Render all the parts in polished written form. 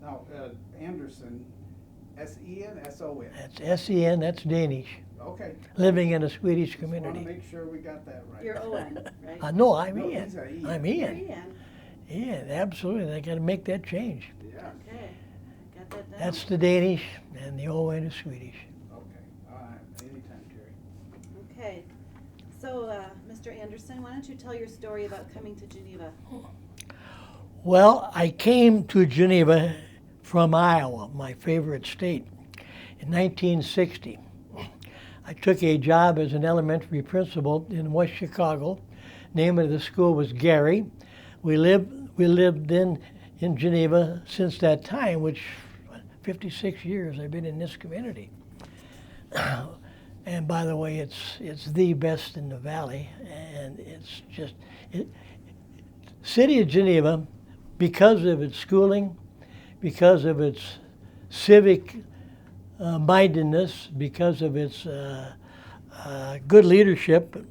Now, Andersen, S-E-N, S-O-N. That's S-E-N, that's Danish. Okay. Living in a Swedish Just want community. to make sure we got that right. You're O-N, right? No, I'm No, Ian. he's a Ian. I'm You're Ian. Ian. Ian, absolutely. I got to make that change. Yeah. Okay, got that down. That's the Danish, and the O-N is Swedish. Okay. All right. Anytime, Terry. Okay, so, Mr. Anderson, why don't you tell your story about coming to Geneva? Well, I came to Geneva from Iowa, my favorite state, in 1960. I took a job as an elementary principal in West Chicago. Name of the school was Gary. We lived in Geneva since that time, which 56 years I've been in this community. And by the way, it's the best in the valley, and it's just city of Geneva, because of its schooling, because of its civic mindedness, because of its good leadership.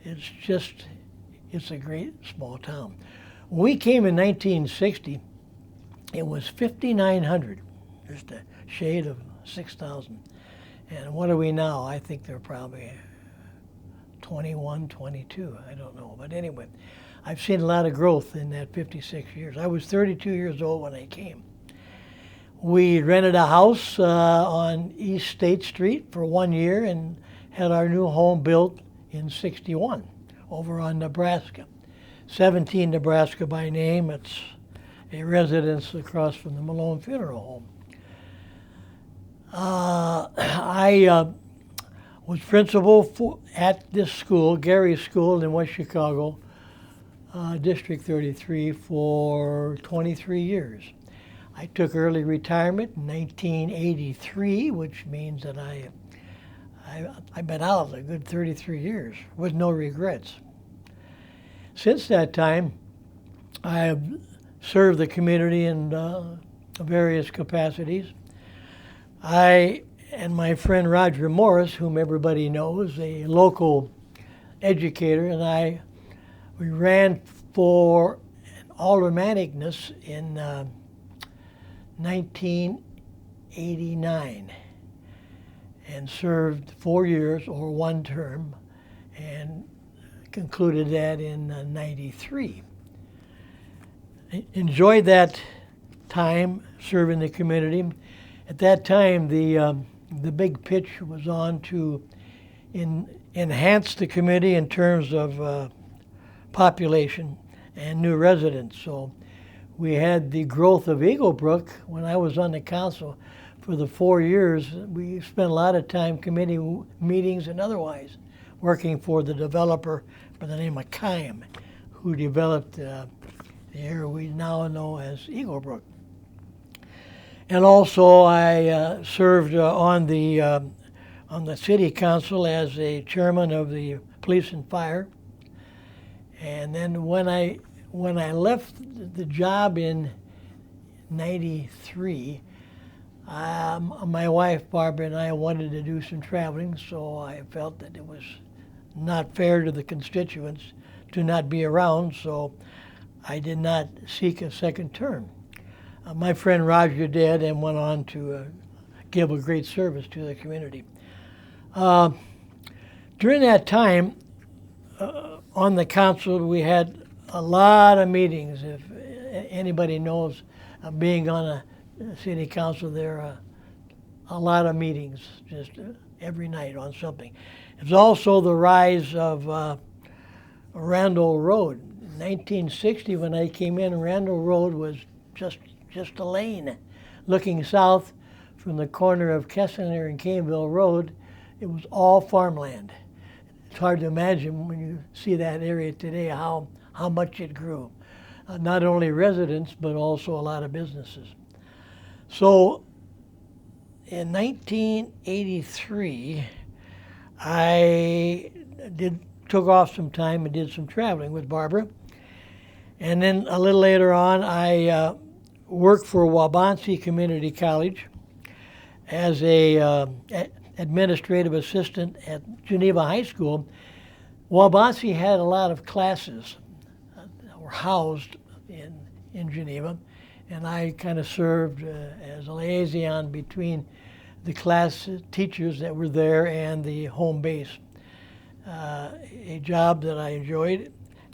It's a great small town. When we came in 1960, it was 5,900, just a shade of 6,000. And what are we now? I think they're probably 21, 22, I don't know. But anyway, I've seen a lot of growth in that 56 years. I was 32 years old when I came. We rented a house on East State Street for 1 year and had our new home built in 61 over on Nebraska. 17 Nebraska by name. It's a residence across from the Malone Funeral Home. I was principal at this school, Gary School in West Chicago, District 33, for 23 years. I took early retirement in 1983, which means that I've been out a good 33 years with no regrets. Since that time, I have served the community in various capacities. I and my friend Roger Morris, whom everybody knows, a local educator, and we ran for an aldermanicness in 1989 and served 4 years or one term and concluded that in 93. Enjoyed that time serving the community. At that time, the big pitch was on to enhance the community in terms of population and new residents. So we had the growth of Eagle Brook. When I was on the council for the 4 years, we spent a lot of time committee meetings and otherwise working for the developer by the name of Kime, who developed the area we now know as Eagle Brook. And also, I served on the city council as a chairman of the police and fire. And then when I left the job in '93, my wife Barbara and I wanted to do some traveling, so I felt that it was not fair to the constituents to not be around, so I did not seek a second term. My friend Roger did and went on to give a great service to the community. During that time, on the council, we had a lot of meetings. If anybody knows, being on a city council, there are a lot of meetings, just every night on something. It's also the rise of Randall Road. In 1960, when I came in, Randall Road was just a lane. Looking south from the corner of Kessler and Caneville Road, it was all farmland. It's hard to imagine when you see that area today how much it grew. Not only residents, but also a lot of businesses. So in 1983, I took off some time and did some traveling with Barbara. And then a little later on, I worked for Waubonsee Community College as a administrative assistant at Geneva High School. Waubonsee had a lot of classes that were housed in Geneva. and I kind of served as a liaison between the class teachers that were there and the home base. A job that I enjoyed.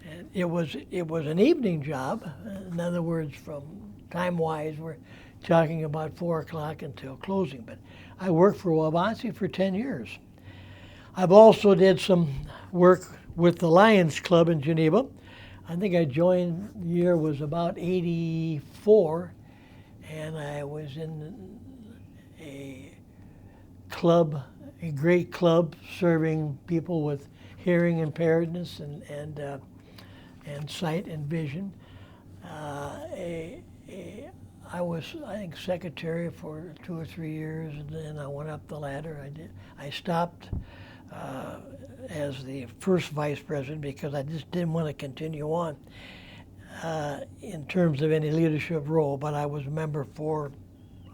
And it was an evening job. In other words, from time-wise, we're talking about 4 o'clock until closing. But I worked for Wabansie for 10 years. I've also did some work with the Lions Club in Geneva. I think I joined, the year was about 84, and I was in a club, a great club, serving people with hearing impairments and sight and vision. I was, I think, secretary for 2 or 3 years, and then I went up the ladder. I stopped as the first vice president because I just didn't want to continue on in terms of any leadership role, but I was a member for,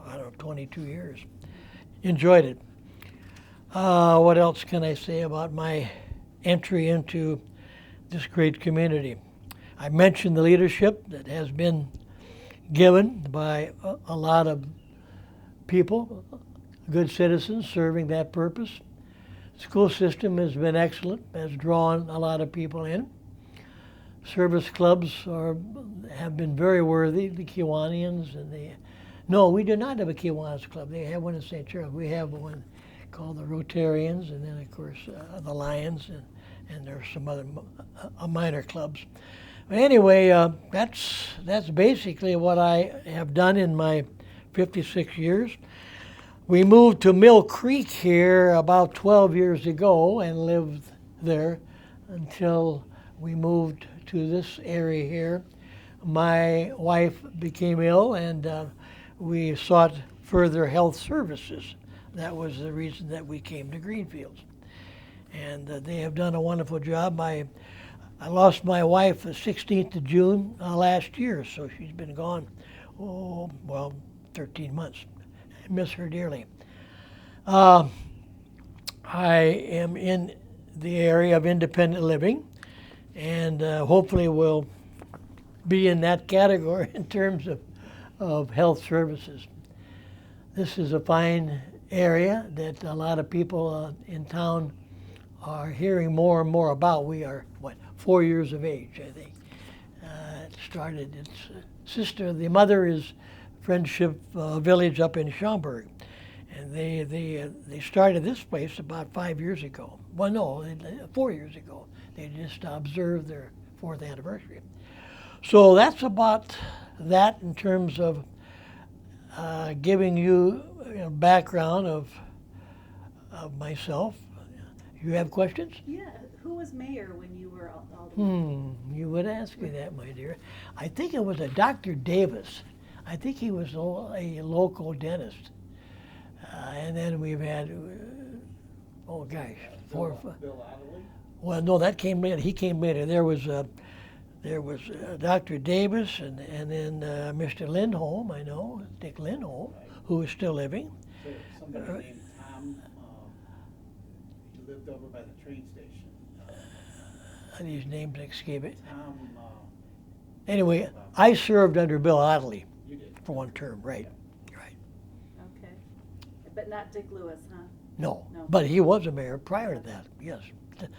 I don't know, 22 years. Enjoyed it. What else can I say about my entry into this great community? I mentioned the leadership that has been given by a lot of people, good citizens serving that purpose. School system has been excellent, has drawn a lot of people in. Service clubs have been very worthy, the Kiwanians and no, we do not have a Kiwanis club. They have one in St. Charles. We have one called the Rotarians, and then of course the Lions, and there's some other minor clubs. But anyway, that's basically what I have done in my 56 years. We moved to Mill Creek here about 12 years ago and lived there until we moved to this area here. My wife became ill, and we sought further health services. That was the reason that we came to Greenfields. And they have done a wonderful job. I lost my wife the 16th of June last year, so she's been gone, 13 months. I miss her dearly. I am in the area of independent living, and hopefully will be in that category in terms of health services. This is a fine area that a lot of people in town are hearing more and more about. We are, 4 years of age, I think. It started, the mother is Friendship Village up in Schaumburg. And they started this place about 5 years ago. Well, no, 4 years ago. They just observed their 4th anniversary. So that's about that in terms of giving you a background of myself. You have questions? Yeah. Who was mayor when you were alderman? You would ask me that, my dear. I think it was a Dr. Davis. I think he was a local dentist. And then we've had, four. Bill Adderley? Well, no, that came later. He came later. There was Dr. Davis, and then Mr. Lindholm, I know, Dick Lindholm, who is still living. So somebody named Tom, he lived over by the train station. These names escape it. Tom, Anyway, I served under Bill Adderley you did. for 1 term, right? Right. Okay. But not Dick Lewis, huh? No, No. but he was a mayor prior to that. Yes,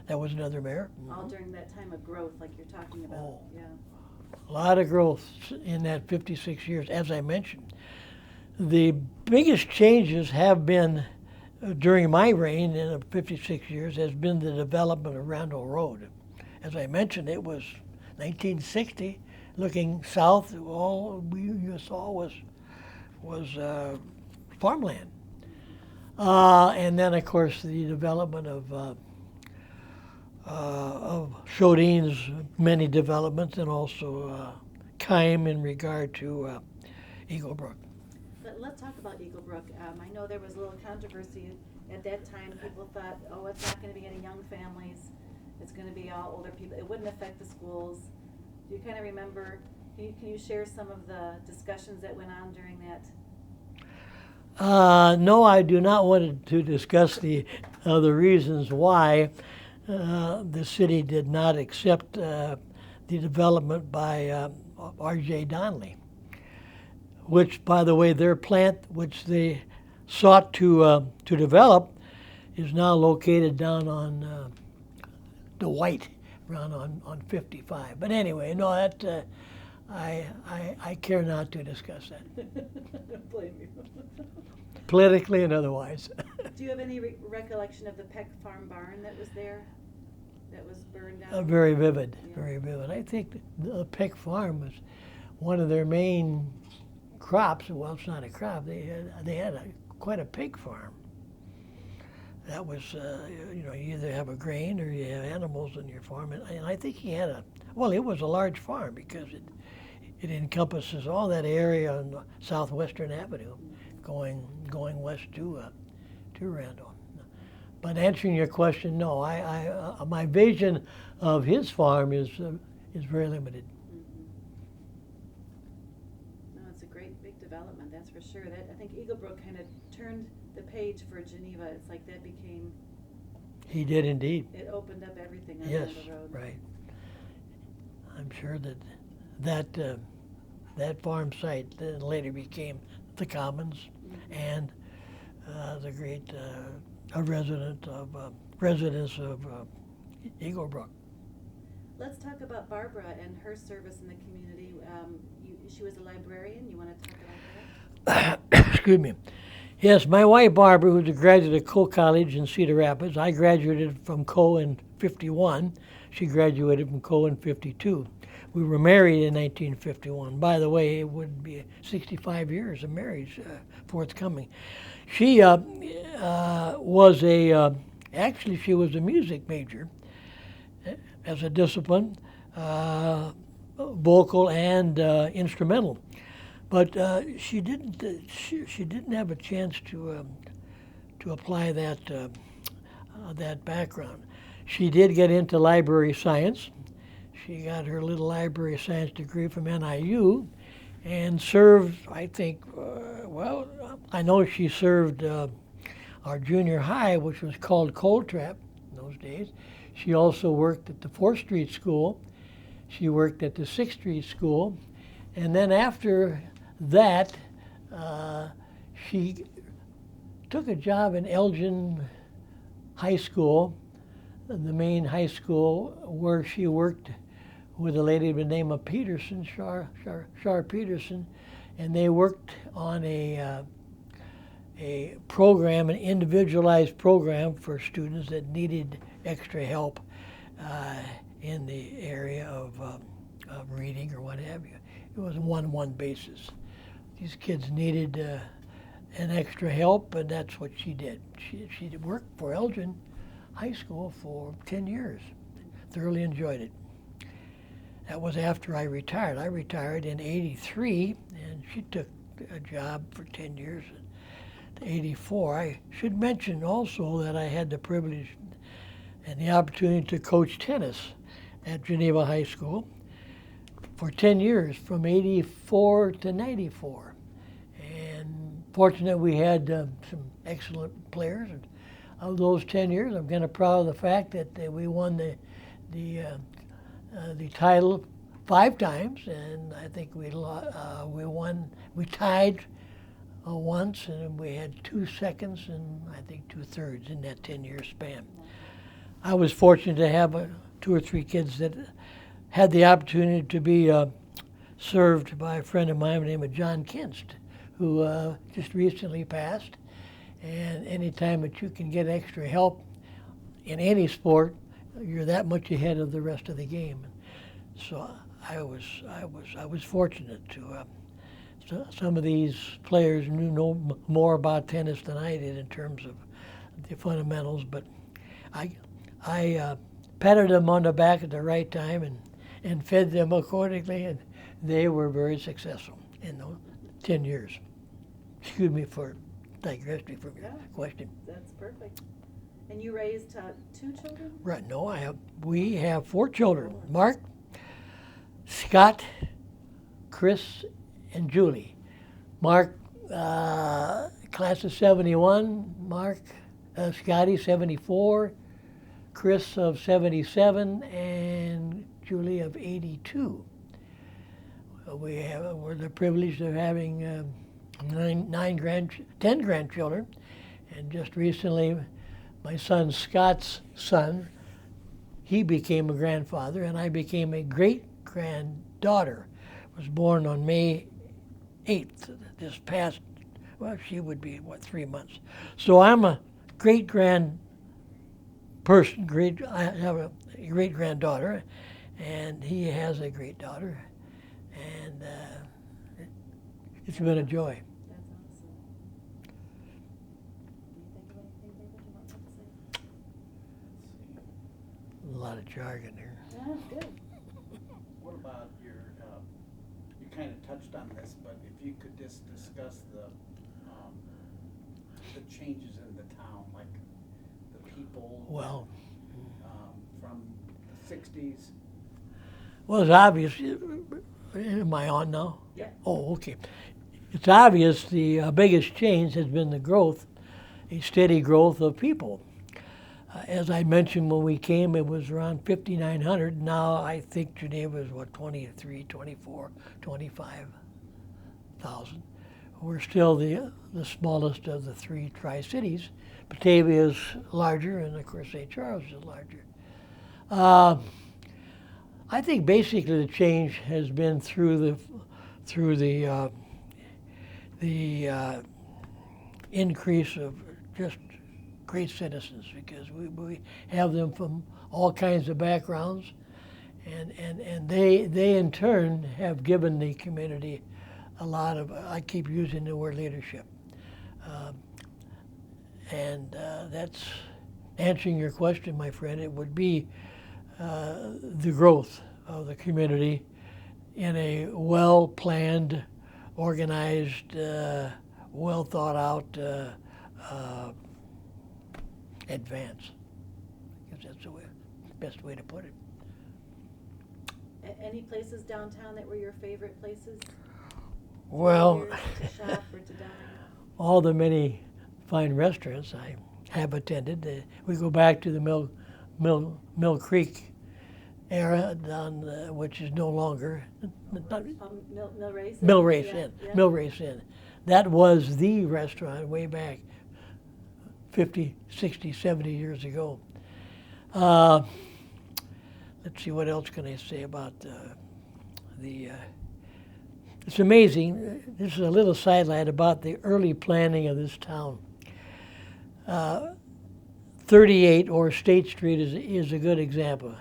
that was another mayor. All during that time of growth, like you're talking about. Oh. Yeah. A lot of growth in that 56 years, as I mentioned. The biggest changes have been during my reign in the 56 years has been the development of Randall Road. As I mentioned, it was 1960. Looking south, all you saw was farmland. And then, of course, the development of Chaudine's many developments, and also Keim in regard to Eagle Brook. Let's talk about Eagle Brook. I know there was a little controversy at that time. People thought, oh, it's not going to be any young families. It's going to be all older people. It wouldn't affect the schools. Do you kind of remember, can you share some of the discussions that went on during that? No, I do not want to discuss the reasons why the city did not accept the development by R.J. Donnelly. which, by the way, their plant, which they sought to develop, is now located down on the White, around on 55. But anyway, no, that I care not to discuss that, Don't blame you. politically and otherwise. Do you have any recollection of the Peck Farm barn that was there, that was burned down? Very vivid, Yeah. very vivid. I think the Peck Farm was one of their main crops. Well, it's not a crop. They had quite a pig farm. That was, you either have a grain or you have animals in your farm. And I think he had it was a large farm because it encompasses all that area on Southwestern Avenue, going west to Randall. But answering your question, no. I my vision of his farm is very limited. No, it's a great big development, that's for sure. That, I think Eagle Brook kind of turned the page for Geneva. It's like that became, He did indeed. it opened up everything on Yes, the road. right. I'm sure that farm site then later became the Commons and the great residents of Eagle Brook. Let's talk about Barbara and her service in the community. She was a librarian. You want to talk about that? Excuse me. Yes, my wife Barbara, who's a graduate of Coe College in Cedar Rapids. I graduated from Coe in '51. She graduated from Coe in '52. We were married in 1951. By the way, it would be 65 years of marriage forthcoming. She was actually she was a music major as a discipline, vocal and instrumental. But she didn't have a chance to apply that background. She did get into library science. She got her little library science degree from NIU, and served. I think, I know she served our junior high, which was called Cold Trap in those days. She also worked at the 4th Street School. She worked at the 6th Street School, and then after that, she took a job in Elgin High School, the main high school, where she worked with a lady by the name of Peterson, Shar Peterson, and they worked on a program, an individualized program for students that needed extra help in the area of reading or what have you. It was a one-on-one basis. These kids needed an extra help, and that's what she did. She worked for Elgin High School for 10 years. Thoroughly enjoyed it. That was after I retired. I retired in '83, and she took a job for 10 years in '84. I should mention also that I had the privilege and the opportunity to coach tennis at Geneva High School for 10 years, from '84 to '94. And fortunate we had some excellent players. And of those 10 years, I'm kind of proud of the fact that we won the title 5 times, and I think we tied once, and we had 2 seconds and I think 2 thirds in that 10-year span. I was fortunate to have 2 or 3 kids that had the opportunity to be served by a friend of mine named John Kinst, who just recently passed. And anytime that you can get extra help in any sport, you're that much ahead of the rest of the game. So I was fortunate to. Some of these players knew no more about tennis than I did in terms of the fundamentals, but I patted them on the back at the right time and fed them accordingly, and they were very successful in those 10 years. Excuse me for digressing from your question. That's perfect. And you raised 2 children? Right. No, we have 4 children. Mark, Scott, Chris, and Julie. Mark, class of '71. Mark, Scotty, '74. Chris of '77, and Julie of '82. we're the privilege of having 10 grandchildren, and just recently, my son Scott's son, he became a grandfather, and I became a great-granddaughter. Was born on May 8th, this past, well, she would be, 3 months. So I'm a great-grand person, I have a great-granddaughter, and he has a great daughter, and it's been a joy. That's awesome. Do you think of anything, David, you want to say? A lot of jargon there. Yeah, good. What about your, you kind of touched on this, but if you could just discuss the changes in the town, like the people. Well, from the 60s. well, it's obvious. Am I on now? Yeah. Oh, okay. It's obvious the biggest change has been the growth, a steady growth of people. As I mentioned when we came, it was around 5,900. Now I think Geneva is, 23, 24, 25,000. We're still the smallest of the three Tri-Cities. Batavia is larger, and of course St. Charles is larger. I think basically the change has been through the increase of just great citizens, because we have them from all kinds of backgrounds, and they in turn have given the community a lot of, I keep using the word leadership. That's answering your question, my friend. It would be the growth of the community in a well-planned, organized, well-thought-out advance. I guess that's the best way to put it. Any places downtown that were your favorite places? Well, To shop or to dine? all the many fine restaurants I have attended. We go back to the Mill Creek era, which is no longer Mill Race? Mill Race Yeah, Inn. yeah. Mill Race Inn. That was the restaurant way back 50, 60, 70 years ago. Let's see, what else can I say about it's amazing. This is a little sidelight about the early planning of this town. 38 or State Street is a good example.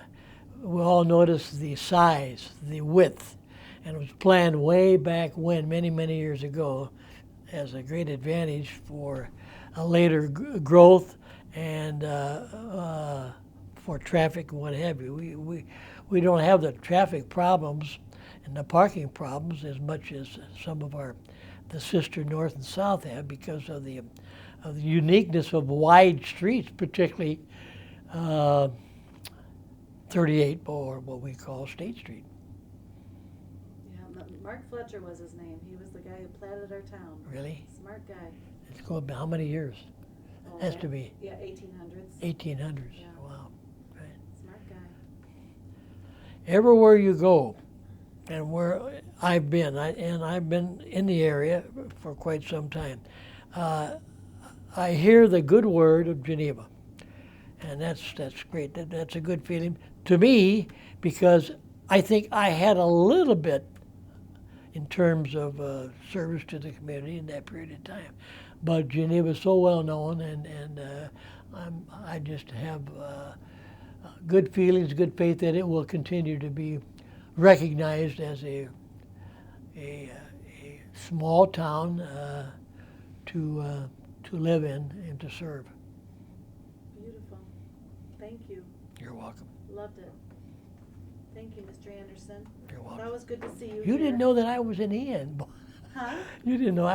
We all notice the size, the width, and it was planned way back when, many, many years ago, as a great advantage for a later growth and for traffic and what have you. We don't have the traffic problems and the parking problems as much as some of the sister North and South have, because of the uniqueness of wide streets, particularly 38, or what we call State Street. Yeah, Mark Fletcher was his name. He was the guy who platted our town. Really? Smart guy. It's going how many years? Oh, Has to be. Yeah, 1800s. 1800s. Yeah. Wow. Right. Smart guy. Everywhere you go, and where I've been, I've been in the area for quite some time, I hear the good word of Geneva, and that's great. That's a good feeling to me, because I think I had a little bit in terms of service to the community in that period of time, but Geneva is so well known, and I just have good feelings, good faith that it will continue to be recognized as a small town to live in and to serve. Beautiful. Thank you. You're welcome. Loved it. Thank you, Mr. Anderson. You're welcome. That was good to see you. You didn't here. know that I was in Ian. Huh? You didn't know